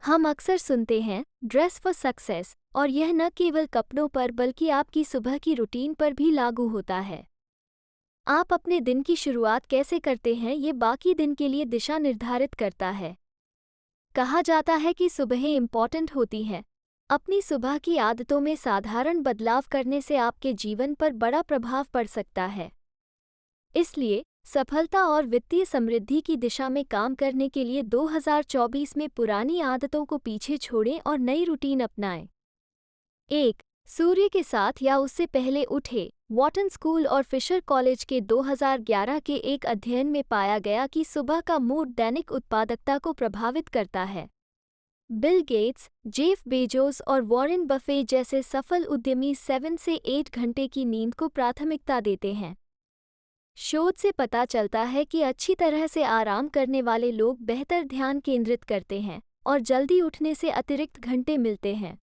हम अक्सर सुनते हैं ड्रेस फॉर सक्सेस, और यह न केवल कपड़ों पर बल्कि आपकी सुबह की रूटीन पर भी लागू होता है। आप अपने दिन की शुरुआत कैसे करते हैं, ये बाकी दिन के लिए दिशा निर्धारित करता है। कहा जाता है कि सुबहें इम्पॉर्टेंट होती हैं। अपनी सुबह की आदतों में साधारण बदलाव करने से आपके जीवन पर बड़ा प्रभाव पड़ सकता है। इसलिए सफलता और वित्तीय समृद्धि की दिशा में काम करने के लिए 2024 में पुरानी आदतों को पीछे छोड़ें और नई रूटीन अपनाएं। 1. सूर्य के साथ या उससे पहले उठें। वॉटन स्कूल और फिशर कॉलेज के 2011 के एक अध्ययन में पाया गया कि सुबह का मूड दैनिक उत्पादकता को प्रभावित करता है। बिल गेट्स, जेफ बेजोस और वॉरेन बफे जैसे सफल उद्यमी 7 से 8 घंटे की नींद को प्राथमिकता देते हैं। शोध से पता चलता है कि अच्छी तरह से आराम करने वाले लोग बेहतर ध्यान केंद्रित करते हैं और जल्दी उठने से अतिरिक्त घंटे मिलते हैं।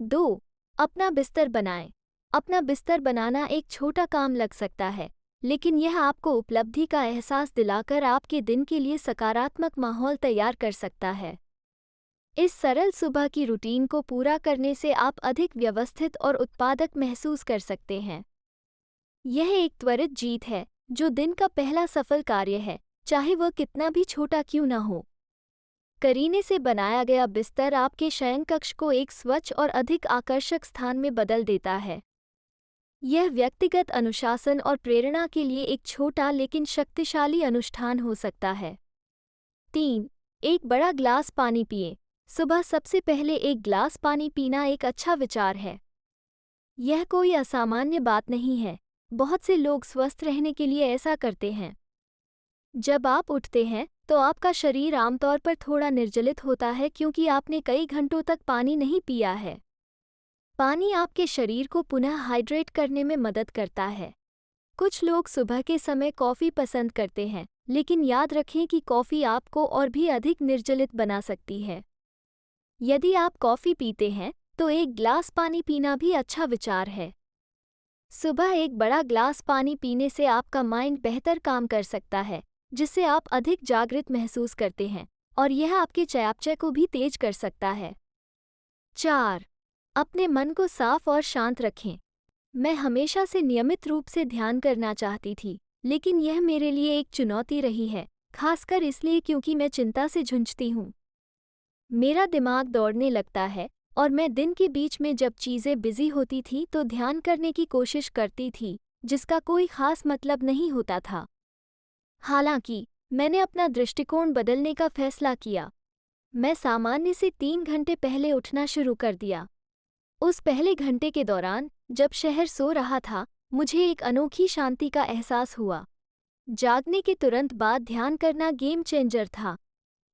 2. अपना बिस्तर बनाएं। अपना बिस्तर बनाना एक छोटा काम लग सकता है, लेकिन यह आपको उपलब्धि का एहसास दिलाकर आपके दिन के लिए सकारात्मक माहौल तैयार कर सकता है। इस सरल सुबह की रूटीन को पूरा करने से आप अधिक व्यवस्थित और उत्पादक महसूस कर सकते हैं। यह एक त्वरित जीत है जो दिन का पहला सफल कार्य है, चाहे वह कितना भी छोटा क्यों न हो। करीने से बनाया गया बिस्तर आपके शयनकक्ष को एक स्वच्छ और अधिक आकर्षक स्थान में बदल देता है। यह व्यक्तिगत अनुशासन और प्रेरणा के लिए एक छोटा लेकिन शक्तिशाली अनुष्ठान हो सकता है। 3. एक बड़ा ग्लास पानी पिएं। सुबह सबसे पहले एक ग्लास पानी पीना एक अच्छा विचार है। यह कोई असामान्य बात नहीं है। बहुत से लोग स्वस्थ रहने के लिए ऐसा करते हैं। जब आप उठते हैं तो आपका शरीर आमतौर पर थोड़ा निर्जलित होता है क्योंकि आपने कई घंटों तक पानी नहीं पिया है। पानी आपके शरीर को पुनः हाइड्रेट करने में मदद करता है। कुछ लोग सुबह के समय कॉफ़ी पसंद करते हैं, लेकिन याद रखें कि कॉफ़ी आपको और भी अधिक निर्जलित बना सकती है। यदि आप कॉफ़ी पीते हैं तो एक ग्लास पानी पीना भी अच्छा विचार है। सुबह एक बड़ा ग्लास पानी पीने से आपका माइंड बेहतर काम कर सकता है, जिससे आप अधिक जागृत महसूस करते हैं, और यह आपके चयापचय को भी तेज कर सकता है। 4. अपने मन को साफ और शांत रखें। मैं हमेशा से नियमित रूप से ध्यान करना चाहती थी, लेकिन यह मेरे लिए एक चुनौती रही है, खासकर इसलिए क्योंकि मैं चिंता से झुंझती हूँ। मेरा दिमाग दौड़ने लगता है और मैं दिन के बीच में जब चीज़ें बिजी होती थी तो ध्यान करने की कोशिश करती थी, जिसका कोई खास मतलब नहीं होता था। हालांकि मैंने अपना दृष्टिकोण बदलने का फैसला किया। मैं सामान्य से 3 घंटे पहले उठना शुरू कर दिया। उस पहले घंटे के दौरान, जब शहर सो रहा था, मुझे एक अनोखी शांति का एहसास हुआ। जागने के तुरंत बाद ध्यान करना गेम चेंजर था।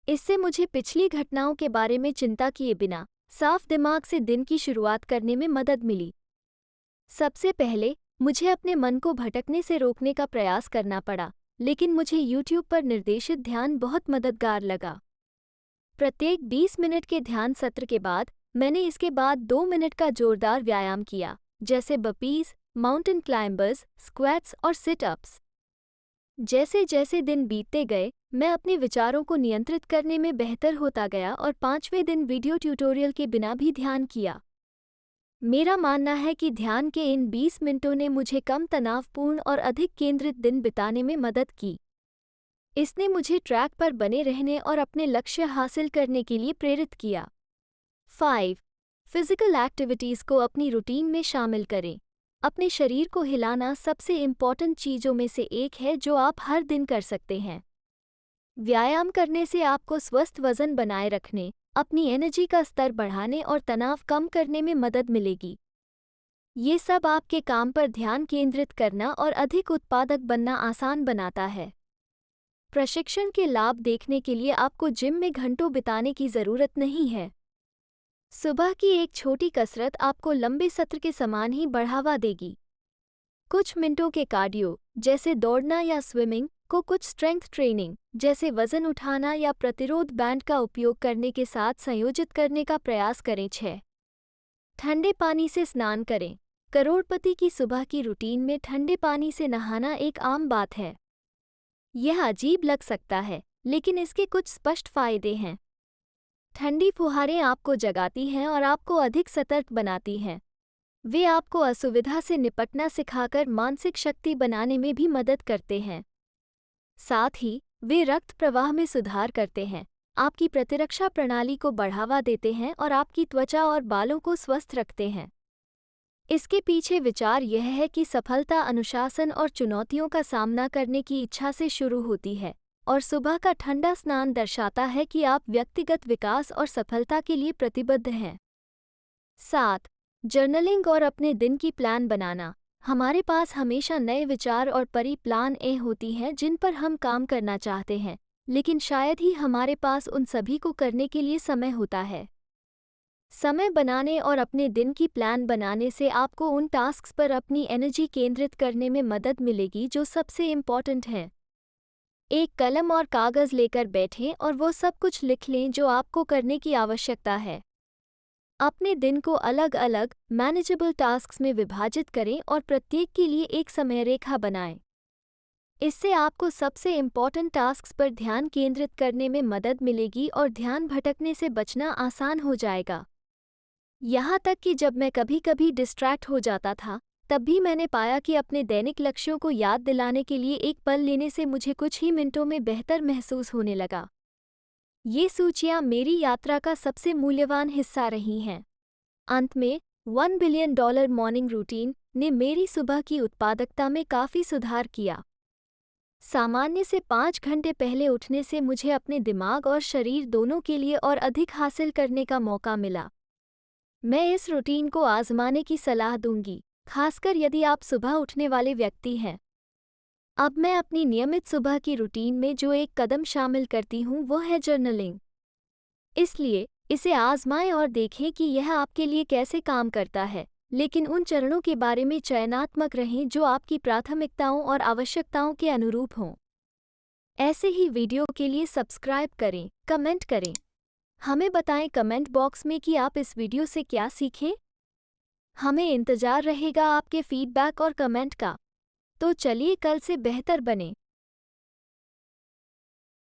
इससे मुझे पिछली घटनाओं के बारे में चिंता किए बिना साफ दिमाग से दिन की शुरुआत करने में मदद मिली। सबसे पहले मुझे अपने मन को भटकने से रोकने का प्रयास करना पड़ा, लेकिन मुझे YouTube पर निर्देशित ध्यान बहुत मददगार लगा। प्रत्येक 20 मिनट के ध्यान सत्र के बाद मैंने इसके बाद 2 मिनट का जोरदार व्यायाम किया, जैसे बर्पीज, माउंटेन क्लाइंबर्स, स्क्वैट्स और सिट अप्स। जैसे जैसे दिन बीतते गए, मैं अपने विचारों को नियंत्रित करने में बेहतर होता गया और 5वें दिन वीडियो ट्यूटोरियल के बिना भी ध्यान किया। मेरा मानना है कि ध्यान के इन 20 मिनटों ने मुझे कम तनावपूर्ण और अधिक केंद्रित दिन बिताने में मदद की। इसने मुझे ट्रैक पर बने रहने और अपने लक्ष्य हासिल करने के लिए प्रेरित किया। 5. फिजिकल एक्टिविटीज़ को अपनी रूटीन में शामिल करें। अपने शरीर को हिलाना सबसे इम्पॉर्टेंट चीज़ों में से एक है जो आप हर दिन कर सकते हैं। व्यायाम करने से आपको स्वस्थ वजन बनाए रखने, अपनी एनर्जी का स्तर बढ़ाने और तनाव कम करने में मदद मिलेगी। ये सब आपके काम पर ध्यान केंद्रित करना और अधिक उत्पादक बनना आसान बनाता है। प्रशिक्षण के लाभ देखने के लिए आपको जिम में घंटों बिताने की ज़रूरत नहीं है। सुबह की एक छोटी कसरत आपको लंबे सत्र के समान ही बढ़ावा देगी। कुछ मिनटों के कार्डियो, जैसे दौड़ना या स्विमिंग, को कुछ स्ट्रेंथ ट्रेनिंग, जैसे वजन उठाना या प्रतिरोध बैंड का उपयोग करने के साथ संयोजित करने का प्रयास करें। 6. ठंडे पानी से स्नान करें। करोड़पति की सुबह की रूटीन में ठंडे पानी से नहाना एक आम बात है। यह अजीब लग सकता है, लेकिन इसके कुछ स्पष्ट फायदे हैं। ठंडी फुहारें आपको जगाती हैं और आपको अधिक सतर्क बनाती हैं। वे आपको असुविधा से निपटना सिखाकर मानसिक शक्ति बनाने में भी मदद करते हैं। साथ ही वे रक्त प्रवाह में सुधार करते हैं, आपकी प्रतिरक्षा प्रणाली को बढ़ावा देते हैं और आपकी त्वचा और बालों को स्वस्थ रखते हैं। इसके पीछे विचार यह है कि सफलता अनुशासन और चुनौतियों का सामना करने की इच्छा से शुरू होती है, और सुबह का ठंडा स्नान दर्शाता है कि आप व्यक्तिगत विकास और सफलता के लिए प्रतिबद्ध हैं। 7. जर्नलिंग और अपने दिन की प्लान बनाना। हमारे पास हमेशा नए विचार और प्लान ए होती हैं जिन पर हम काम करना चाहते हैं, लेकिन शायद ही हमारे पास उन सभी को करने के लिए समय होता है। समय बनाने और अपने दिन की प्लान बनाने से आपको उन टास्क्स पर अपनी एनर्जी केंद्रित करने में मदद मिलेगी जो सबसे इम्पॉर्टेंट हैं। एक कलम और कागज़ लेकर बैठें और वो सब कुछ लिख लें जो आपको करने की आवश्यकता है। अपने दिन को अलग अलग मैनेजेबल टास्क्स में विभाजित करें और प्रत्येक के लिए एक समयरेखा बनाएं। इससे आपको सबसे इम्पॉर्टेंट टास्क्स पर ध्यान केंद्रित करने में मदद मिलेगी और ध्यान भटकने से बचना आसान हो जाएगा। यहाँ तक कि जब मैं कभी कभी डिस्ट्रैक्ट हो जाता था, तब भी मैंने पाया कि अपने दैनिक लक्ष्यों को याद दिलाने के लिए एक पल लेने से मुझे कुछ ही मिनटों में बेहतर महसूस होने लगा। ये सूचियाँ मेरी यात्रा का सबसे मूल्यवान हिस्सा रही हैं। अंत में, $1 बिलियन मॉर्निंग रूटीन ने मेरी सुबह की उत्पादकता में काफ़ी सुधार किया। सामान्य से 5 घंटे पहले उठने से मुझे अपने दिमाग और शरीर दोनों के लिए और अधिक हासिल करने का मौका मिला। मैं इस रूटीन को आजमाने की सलाह दूंगी, खासकर यदि आप सुबह उठने वाले व्यक्ति हैं। अब मैं अपनी नियमित सुबह की रूटीन में जो एक कदम शामिल करती हूँ वो है जर्नलिंग। इसलिए इसे आजमाएं और देखें कि यह आपके लिए कैसे काम करता है, लेकिन उन चरणों के बारे में चयनात्मक रहें जो आपकी प्राथमिकताओं और आवश्यकताओं के अनुरूप हों। ऐसे ही वीडियो के लिए सब्सक्राइब करें, कमेंट करें। हमें बताएं कमेंट बॉक्स में कि आप इस वीडियो से क्या सीखें। हमें इंतज़ार रहेगा आपके फीडबैक और कमेंट का। तो चलिए कल से बेहतर बने।